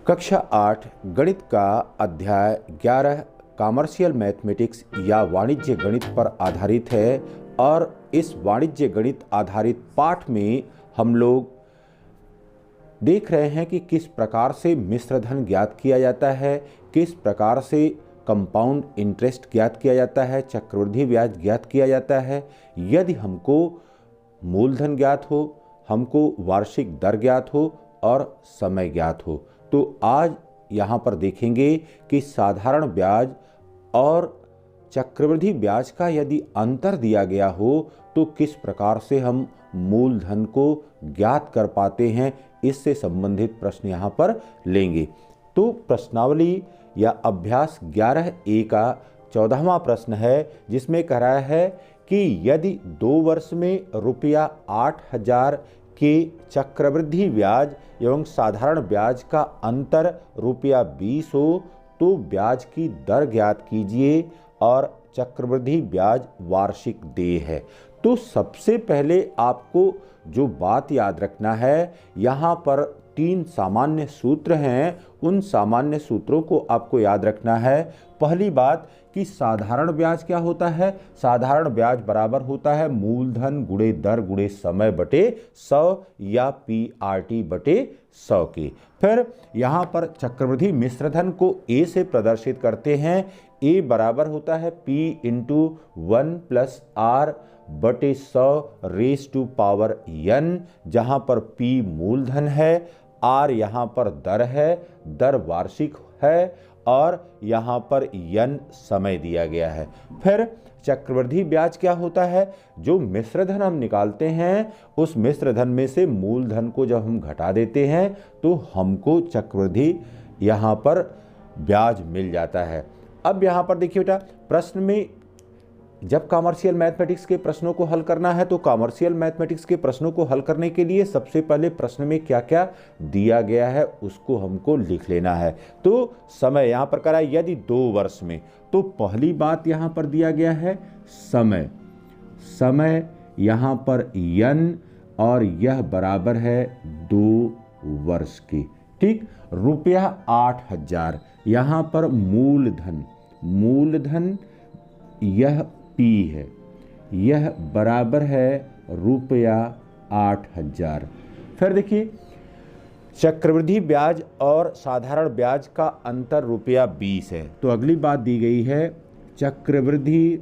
कक्षा 8 गणित का अध्याय 11 कॉमर्शियल मैथमेटिक्स या वाणिज्य गणित पर आधारित है। और इस वाणिज्य गणित आधारित पाठ में हम लोग देख रहे हैं कि किस प्रकार से मिश्र धन ज्ञात किया जाता है, किस प्रकार से कंपाउंड इंटरेस्ट ज्ञात किया जाता है, चक्रवृद्धि ब्याज ज्ञात किया जाता है। यदि हमको मूलधन ज्ञात हो, हमको वार्षिक दर ज्ञात हो और समय ज्ञात हो, तो आज यहाँ पर देखेंगे कि साधारण ब्याज और चक्रवृद्धि ब्याज का यदि अंतर दिया गया हो तो किस प्रकार से हम मूलधन को ज्ञात कर पाते हैं। इससे संबंधित प्रश्न यहाँ पर लेंगे। तो प्रश्नावली या अभ्यास 11A का 14वां प्रश्न है, जिसमें कह रहा है कि यदि 2 वर्ष में रुपया 8,000 के चक्रवृद्धि ब्याज एवं साधारण ब्याज का अंतर रुपया 20 हो तो ब्याज की दर ज्ञात कीजिए और चक्रवृद्धि ब्याज वार्षिक देय है। तो सबसे पहले आपको जो बात याद रखना है, यहाँ पर 3 सामान्य सूत्र हैं। उन सामान्य सूत्रों को आपको याद रखना है। पहली बात कि साधारण ब्याज क्या होता है। साधारण ब्याज बराबर होता है मूलधन गुणे दर गुणे समय बटे 100 या PRT बटे 100 के। फिर यहाँ पर चक्रवृद्धि मिश्रधन को A से प्रदर्शित करते हैं। A बराबर होता है P इंटू 1 प्लस R बटे 100 रेज टू पावर n, जहाँ पर P मूलधन है, R यहाँ पर दर है, दर वार्षिक है और यहाँ पर n समय दिया गया है। फिर चक्रवृद्धि ब्याज क्या होता है। जो मिश्रधन हम निकालते हैं उस मिश्रधन में से मूलधन को जब हम घटा देते हैं तो हमको चक्रवृद्धि यहाँ पर ब्याज मिल जाता है। अब यहाँ पर देखिए बेटा, प्रश्न में जब कॉमर्शियल मैथमेटिक्स के प्रश्नों को हल करना है तो कॉमर्शियल मैथमेटिक्स के प्रश्नों को हल करने के लिए सबसे पहले प्रश्न में क्या क्या दिया गया है उसको हमको लिख लेना है। तो समय यहाँ पर करा यदि 2 वर्ष में, तो पहली बात यहाँ पर दिया गया है समय। समय यहाँ पर n और यह बराबर है 2 वर्ष की। ठीक, रुपया 8,000 यहाँ पर मूलधन, मूलधन यह P है, यह बराबर है रुपया 8,000। फिर देखिए चक्रवृद्धि ब्याज और साधारण ब्याज का अंतर रुपया 20 है। तो अगली बात दी गई है चक्रवृद्धि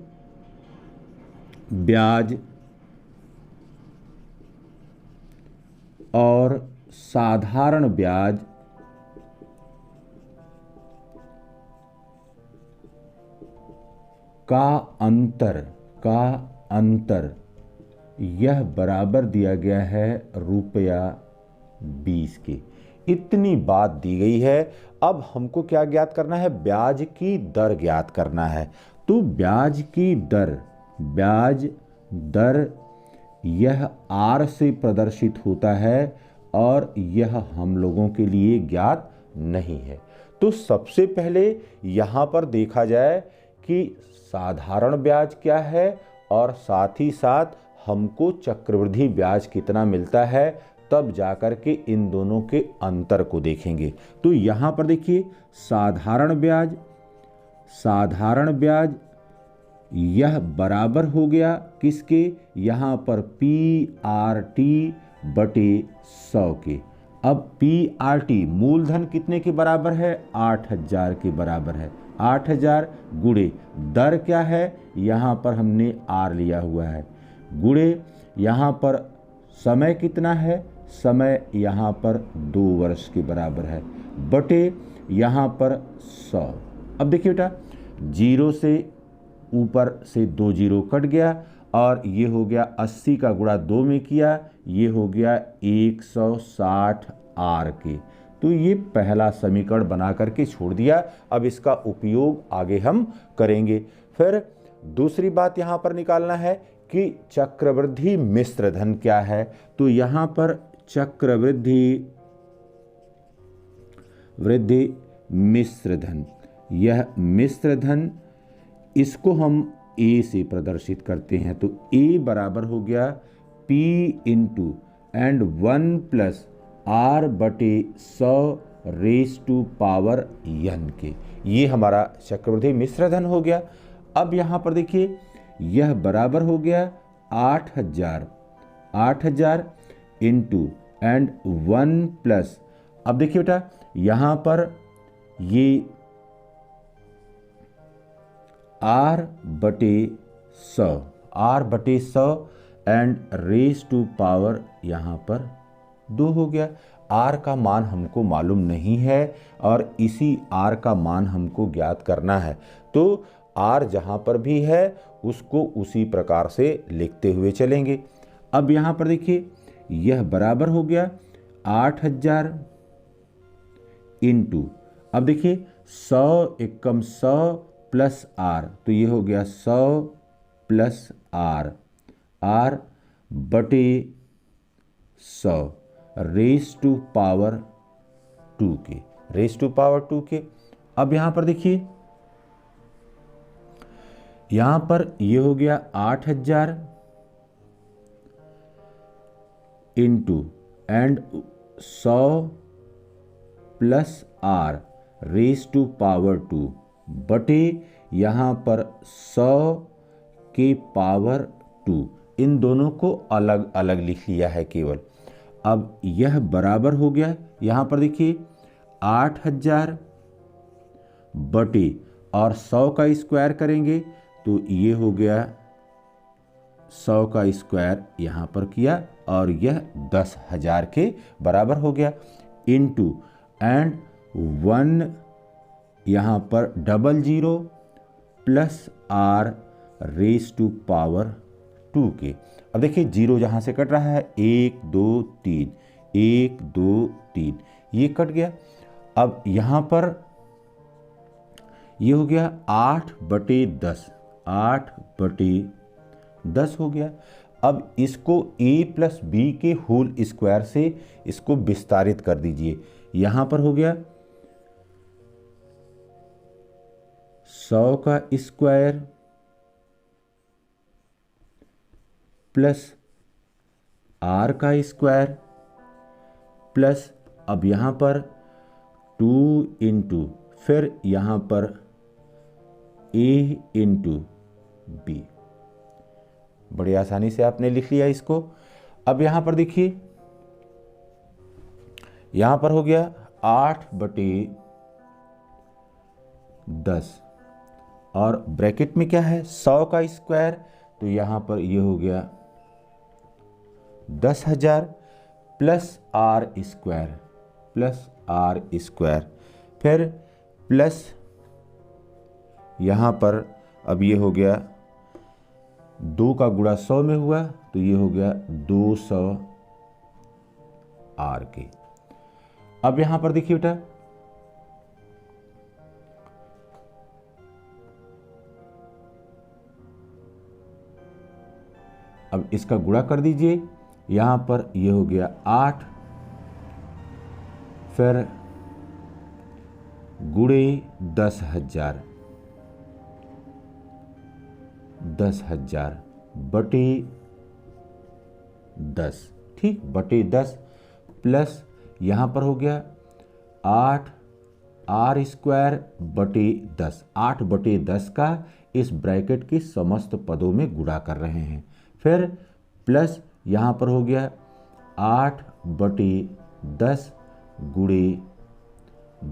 ब्याज और साधारण ब्याज का अंतर यह बराबर दिया गया है रुपया 20 के। इतनी बात दी गई है। अब हमको क्या ज्ञात करना है, ब्याज की दर ज्ञात करना है। तो ब्याज की दर, ब्याज दर यह R से प्रदर्शित होता है और यह हम लोगों के लिए ज्ञात नहीं है। तो सबसे पहले यहाँ पर देखा जाए कि साधारण ब्याज क्या है और साथ ही साथ हमको चक्रवृद्धि ब्याज कितना मिलता है, तब जाकर के इन दोनों के अंतर को देखेंगे। तो यहाँ पर देखिए साधारण ब्याज यह बराबर हो गया किसके, यहाँ पर PRT बटे 100 के। अब PRT मूलधन कितने के बराबर है, 8,000 के बराबर है। 8,000 गुणे दर क्या है, यहाँ पर हमने R लिया हुआ है, गुणे यहाँ पर समय कितना है, समय यहाँ पर 2 वर्ष के बराबर है, बटे यहाँ पर 100। अब देखिए बेटा, 0 से ऊपर से 2 जीरो कट गया और ये हो गया 80 का गुणा 2 में किया, ये हो गया 160 R के। तो ये पहला समीकरण बना करके छोड़ दिया। अब इसका उपयोग आगे हम करेंगे। फिर दूसरी बात यहाँ पर निकालना है कि चक्रवृद्धि मिश्रधन क्या है। तो यहाँ पर चक्रवृद्धि मिश्रधन, यह मिश्रधन, इसको हम A से प्रदर्शित करते हैं। तो A बराबर हो गया P into and 1 plus R बटे 100 रेज टू पावर n के। ये हमारा चक्रवृद्धि मिश्र धन हो गया। अब यहाँ पर देखिए यह बराबर हो गया 8,000 इंटू एंड 1 प्लस, अब देखिए बेटा यहाँ पर ये r/100 and raise to power यहाँ पर 2 हो गया। r का मान हमको मालूम नहीं है और इसी r का मान हमको ज्ञात करना है, तो r जहाँ पर भी है उसको उसी प्रकार से लिखते हुए चलेंगे। अब यहाँ पर देखिए यह बराबर हो गया 8,000 इंटू, अब देखिए 100 एकम 100 प्लस r, तो ये हो गया 100 प्लस r बटे 100 रेज टू पावर 2 के। अब यहाँ पर देखिए यहाँ पर ये हो गया 8,000 into and 100 plus r raise to power 2 बटे यहाँ पर 100 के पावर 2, इन दोनों को अलग अलग लिख लिया है केवल। अब यह बराबर हो गया, यहाँ पर देखिए 8,000 बटे और 100 का स्क्वायर करेंगे तो ये हो गया 100 का स्क्वायर यहाँ पर किया और यह 10,000 के बराबर हो गया, इंटू एंड 1 यहाँ पर 00 plus r raise to power 2 के। अब देखिए 0 जहाँ से कट रहा है 1 2 3 1 2 3 ये कट गया। अब यहाँ पर ये हो गया 8/10 हो गया। अब इसको a प्लस बी के होल स्क्वायर से इसको विस्तारित कर दीजिए। यहाँ पर हो गया 100 का स्क्वायर प्लस r का स्क्वायर प्लस, अब यहाँ पर 2 इंटू फिर यहाँ पर a इंटू बी, बड़ी आसानी से आपने लिख लिया इसको। अब यहाँ पर देखिए यहाँ पर हो गया 8/10 और ब्रैकेट में क्या है 100 का स्क्वायर, तो यहाँ पर ये हो गया 10,000 प्लस r स्क्वायर फिर प्लस यहाँ पर अब ये हो गया 2 का गुणा 100 में हुआ तो ये हो गया 200 r के। अब यहाँ पर देखिए बेटा अब इसका गुणा कर दीजिए, यहाँ पर ये हो गया 8 फिर गुणे 10,000 बटे 10, ठीक, बटे 10 प्लस यहाँ पर हो गया 8 r स्क्वायर बटे 10, 8/10 का इस ब्रैकेट के समस्त पदों में गुणा कर रहे हैं, फिर प्लस यहाँ पर हो गया 8/10 गुणे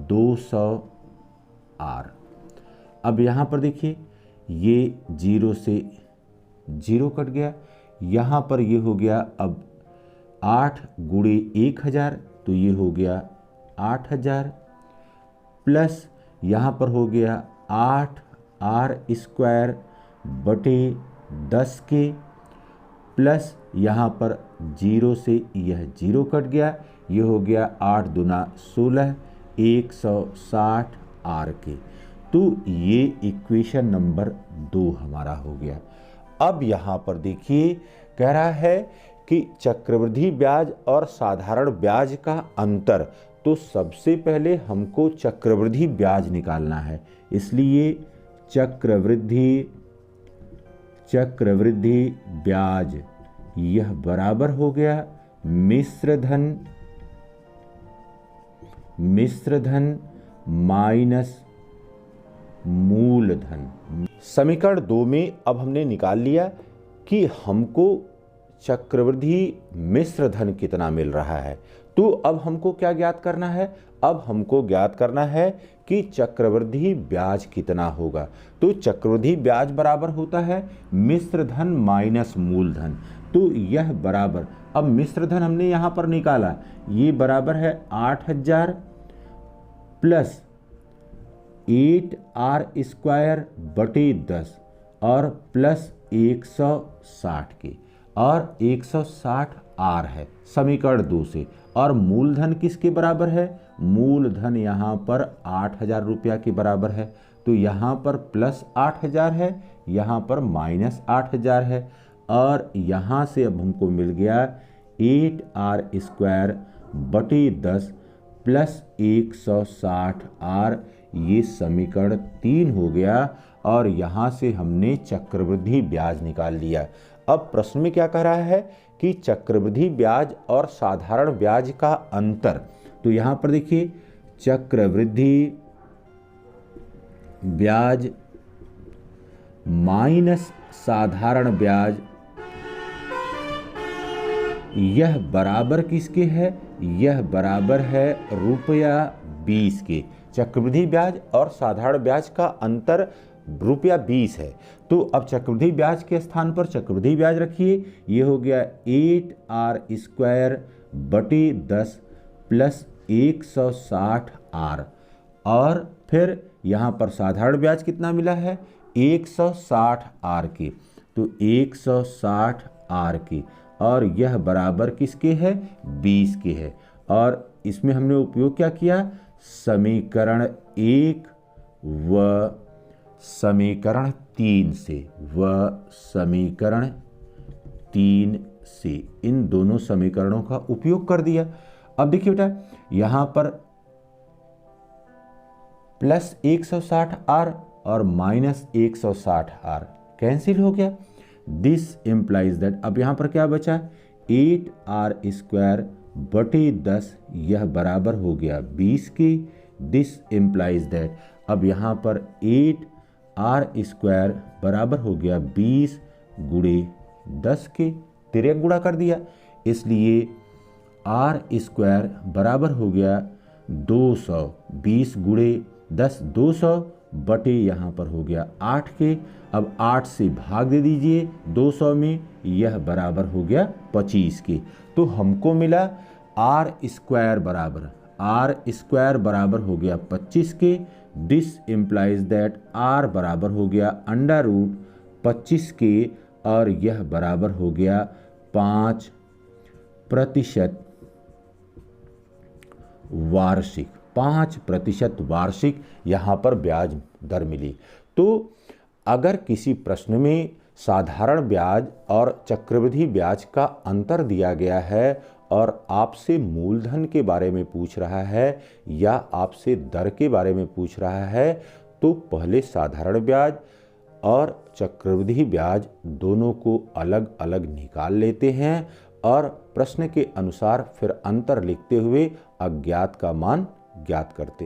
200 r। अब यहाँ पर देखिए ये 0 से 0 कट गया, यहाँ पर ये हो गया अब 8 गुणे 1000 तो ये हो गया 8000 प्लस यहाँ पर हो गया 8 r स्क्वायर बटे 10 के प्लस यहाँ पर 0 से यह 0 कट गया, ये हो गया 8 दूना 16 160 r के। तो ये इक्वेशन नंबर 2 हमारा हो गया। अब यहाँ पर देखिए कह रहा है कि चक्रवृद्धि ब्याज और साधारण ब्याज का अंतर, तो सबसे पहले हमको चक्रवृद्धि ब्याज निकालना है, इसलिए चक्रवृद्धि ब्याज यह बराबर हो गया मिश्र धन मिश्रधन माइनस मूलधन। समीकरण 2 में अब हमने निकाल लिया कि हमको चक्रवृद्धि मिश्रधन कितना मिल रहा है। तो अब हमको क्या ज्ञात करना है? अब हमको ज्ञात करना है कि चक्रवृद्धि ब्याज कितना होगा। तो चक्रवृद्धि ब्याज बराबर होता है मिश्रधन माइनस मूलधन। तो यह बराबर, अब मिश्रधन हमने यहाँ पर निकाला, ये बराबर है 8000 प्लस 8r² बटे 10 और प्लस 160 के, और 160 r है समीकरण 2 से। और मूलधन किसके बराबर है? मूलधन यहाँ पर 8000 रुपया के बराबर है। तो यहाँ पर प्लस 8000 है, यहाँ पर माइनस 8000 है, और यहाँ से अब हमको मिल गया 8r² बटे 10 प्लस 160 r। ये समीकरण 3 हो गया, और यहाँ से हमने चक्रवृद्धि ब्याज निकाल लिया। अब प्रश्न में क्या कह रहा है कि चक्रवृद्धि ब्याज और साधारण ब्याज का अंतर। तो यहाँ पर देखिए, चक्रवृद्धि ब्याज माइनस साधारण ब्याज, यह बराबर किसके है? यह बराबर है ₹20 के। चक्रवृद्धि ब्याज और साधारण ब्याज का अंतर ₹20 है। तो अब चक्रवृद्धि ब्याज के स्थान पर चक्रवृद्धि ब्याज रखिए, ये हो गया 8r² बटे 10 प्लस 160 r। और फिर यहाँ पर साधारण ब्याज कितना मिला है? 160 r की। तो 160 r की, और यह बराबर किसके है? 20 के है। और इसमें हमने उपयोग क्या किया? समीकरण 1 व समीकरण 3 से, समीकरण 3 से इन दोनों समीकरणों का उपयोग कर दिया। अब देखिए बेटा, यहाँ पर प्लस 160 r और माइनस 160 r कैंसिल हो गया। दिस इम्प्लाइज दैट, अब यहाँ पर क्या बचा? 8r² बटे 10, यह बराबर हो गया 20 की। दिस इम्प्लाइज दैट, अब यहाँ पर 8r² बराबर हो गया 20 गुणे 10 के, तिर्यक गुणा कर दिया, इसलिए r² बराबर हो गया 200। 20 गुणे 10 200 बटे यहाँ पर हो गया 8 के। अब 8 से भाग दे दीजिए 200 में, यह बराबर हो गया 25 के। तो हमको मिला r² बराबर हो गया 25 के। दिस इम्प्लाइज दैट r बराबर हो गया √25 के, और यह बराबर हो गया 5% वार्षिक। 5% वार्षिक यहाँ पर ब्याज दर मिली। तो अगर किसी प्रश्न में साधारण ब्याज और चक्रवृद्धि ब्याज का अंतर दिया गया है और आपसे मूलधन के बारे में पूछ रहा है या आपसे दर के बारे में पूछ रहा है, तो पहले साधारण ब्याज और चक्रवृद्धि ब्याज दोनों को अलग अलग निकाल लेते हैं और प्रश्न के अनुसार फिर अंतर लिखते हुए अज्ञात का मान ज्ञात करते हैं।